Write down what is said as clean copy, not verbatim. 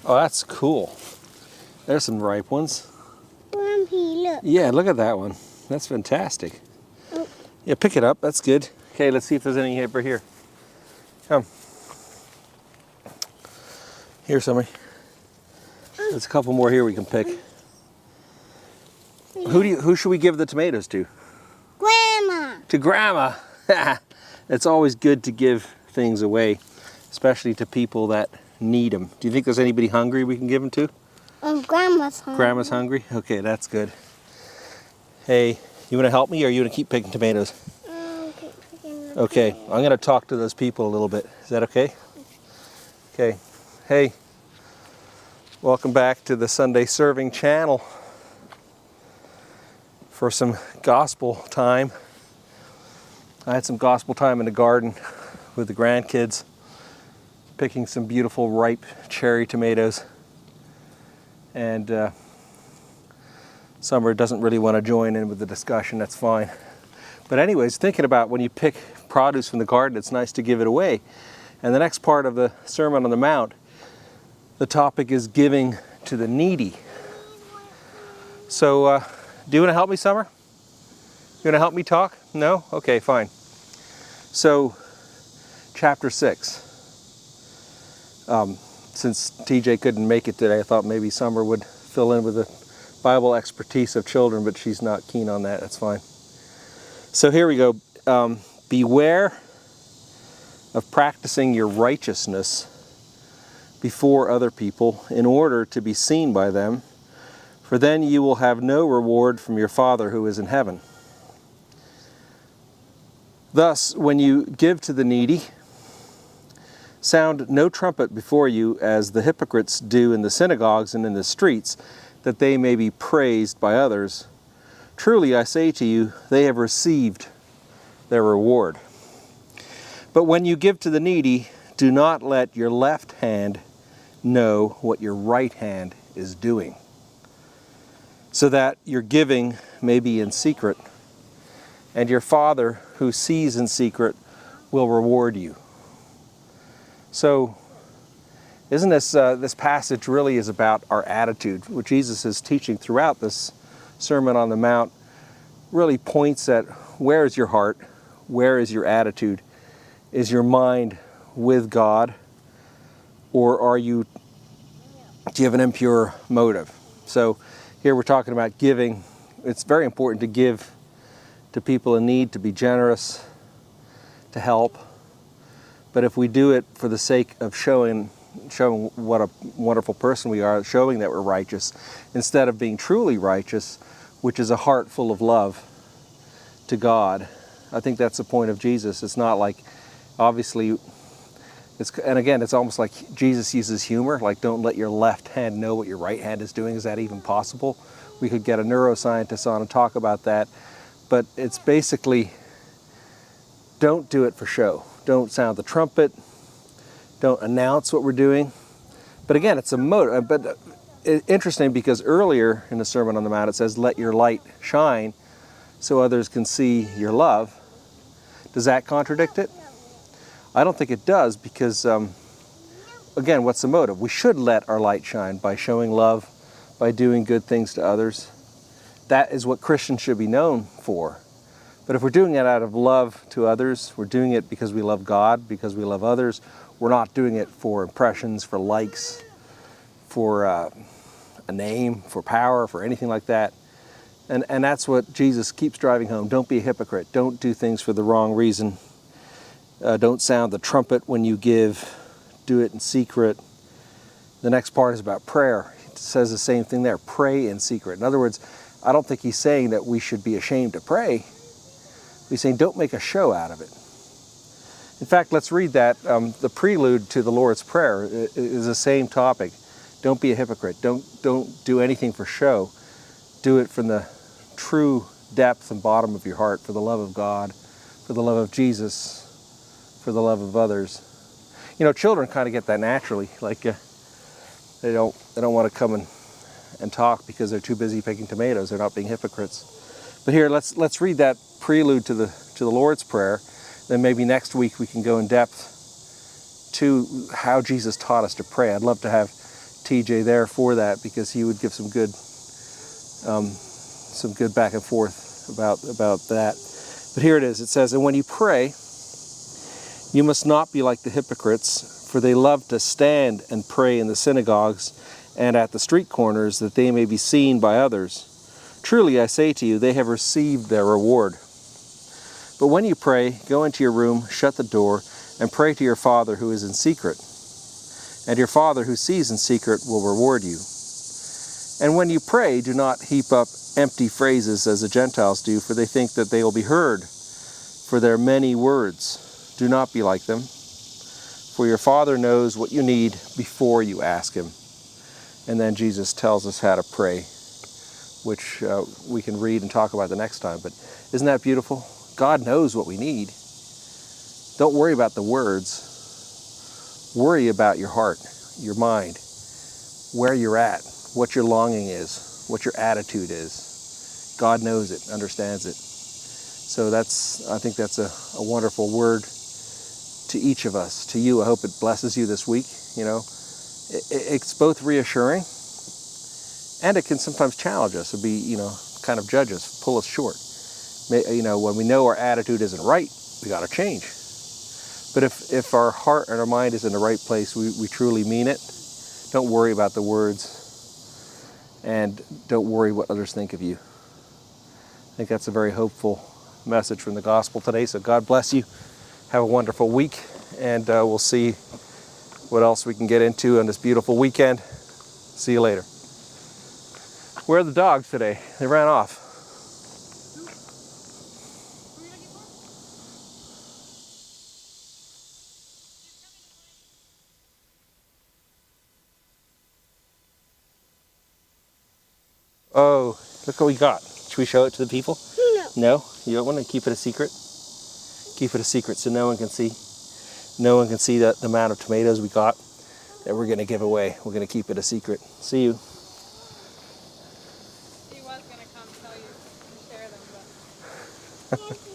Oh, that's cool. There's some ripe ones. Look. Yeah, look at that one. That's fantastic. Oh. Yeah, pick it up. That's good. Okay, let's see if there's any over here. Come. Here, somebody. There's a couple more here we can pick. Who should we give the tomatoes to? Grandma. To Grandma. It's always good to give things away, especially to people that need them. Do you think there's anybody hungry we can give them to? Grandma's hungry. Grandma's hungry? Okay, that's good. Hey, you want to help me or you want to keep picking tomatoes? Keep picking the Okay, tomatoes. I'm going to talk to those people a little bit. Is that okay? Okay. Hey, welcome back to the Sunday Serving channel for some gospel time. I had some gospel time in the garden with the grandkids, picking some beautiful ripe cherry tomatoes. And Summer doesn't really want to join in with the discussion, that's fine. But anyways, thinking about when you pick produce from the garden, it's nice to give it away. And the next part of the Sermon on the Mount, the topic is giving to the needy. So, do you want to help me, Summer? You want to help me talk? No? Okay, fine. So, chapter 6. Since TJ couldn't make it today, I thought maybe Summer would fill in with the Bible expertise of children, but she's not keen on that. That's fine. So here we go. Beware of practicing your righteousness before other people in order to be seen by them, for then you will have no reward from your Father who is in heaven. Thus, when you give to the needy, sound no trumpet before you as the hypocrites do in the synagogues and in the streets, that they may be praised by others. Truly I say to you, they have received their reward. But when you give to the needy, do not let your left hand know what your right hand is doing, so that your giving may be in secret, and your Father who sees in secret will reward you. So, isn't this passage really is about our attitude? What Jesus is teaching throughout this Sermon on the Mount really points at where is your heart, where is your attitude? Is your mind with God, or do you have an impure motive? So here we're talking about giving. It's very important to give to people in need, to be generous, to help. But if we do it for the sake of showing what a wonderful person we are, showing that we're righteous, instead of being truly righteous, which is a heart full of love to God, I think that's the point of Jesus. It's not like, obviously, and again, it's almost like Jesus uses humor, like don't let your left hand know what your right hand is doing. Is that even possible? We could get a neuroscientist on and talk about that. But it's basically, don't do it for show. Don't sound the trumpet. Don't announce what we're doing. But again, it's a motive. But interesting, because earlier in the Sermon on the Mount it says, let your light shine so others can see your love. Does that contradict it? I don't think it does, because again, what's the motive? We should let our light shine by showing love, by doing good things to others. That is what Christians should be known for. But if we're doing it out of love to others, we're doing it because we love God, because we love others, we're not doing it for impressions, for likes, for a name, for power, for anything like that. And that's what Jesus keeps driving home. Don't be a hypocrite. Don't do things for the wrong reason. Don't sound the trumpet when you give. Do it in secret. The next part is about prayer. It says the same thing there. Pray in secret. In other words, I don't think he's saying that we should be ashamed to pray. He's saying don't make a show out of it. In fact, let's read that. The prelude to the Lord's Prayer is the same topic. Don't be a hypocrite. Don't do anything for show. Do it from the true depth and bottom of your heart, for the love of God, for the love of Jesus, for the love of others. You know, children kind of get that naturally. Like they don't want to come and talk because they're too busy picking tomatoes. They're not being hypocrites. But here, let's read that prelude to the Lord's Prayer. Then maybe next week we can go in depth to how Jesus taught us to pray. I'd love to have TJ there for that, because he would give some good back and forth about that. But here it is. It says, "And when you pray, you must not be like the hypocrites, for they love to stand and pray in the synagogues and at the street corners, that they may be seen by others. Truly, I say to you, they have received their reward. But when you pray, go into your room, shut the door, and pray to your Father who is in secret. And your Father who sees in secret will reward you. And when you pray, do not heap up empty phrases as the Gentiles do, for they think that they will be heard for their many words. Do not be like them, for your Father knows what you need before you ask Him." And then Jesus tells us how to pray, which we can read and talk about the next time. But isn't that beautiful? God knows what we need. Don't worry about the words. Worry about your heart, your mind, where you're at, what your longing is, what your attitude is. God knows it, understands it. So I think that's a wonderful word to each of us. To you, I hope it blesses you this week. It's both reassuring, and it can sometimes challenge us, or be, kind of judge us, pull us short. When we know our attitude isn't right, we got to change. But if our heart and our mind is in the right place, we truly mean it. Don't worry about the words, and don't worry what others think of you. I think that's a very hopeful message from the gospel today. So God bless you. Have a wonderful week, and we'll see what else we can get into on this beautiful weekend. See you later. Where are the dogs today? They ran off. Oh, look what we got. Should we show it to the people? No. No? You don't want to keep it a secret? Keep it a secret so no one can see. No one can see the amount of tomatoes we got that we're going to give away. We're going to keep it a secret. See you. He was going to come tell you to share them, but...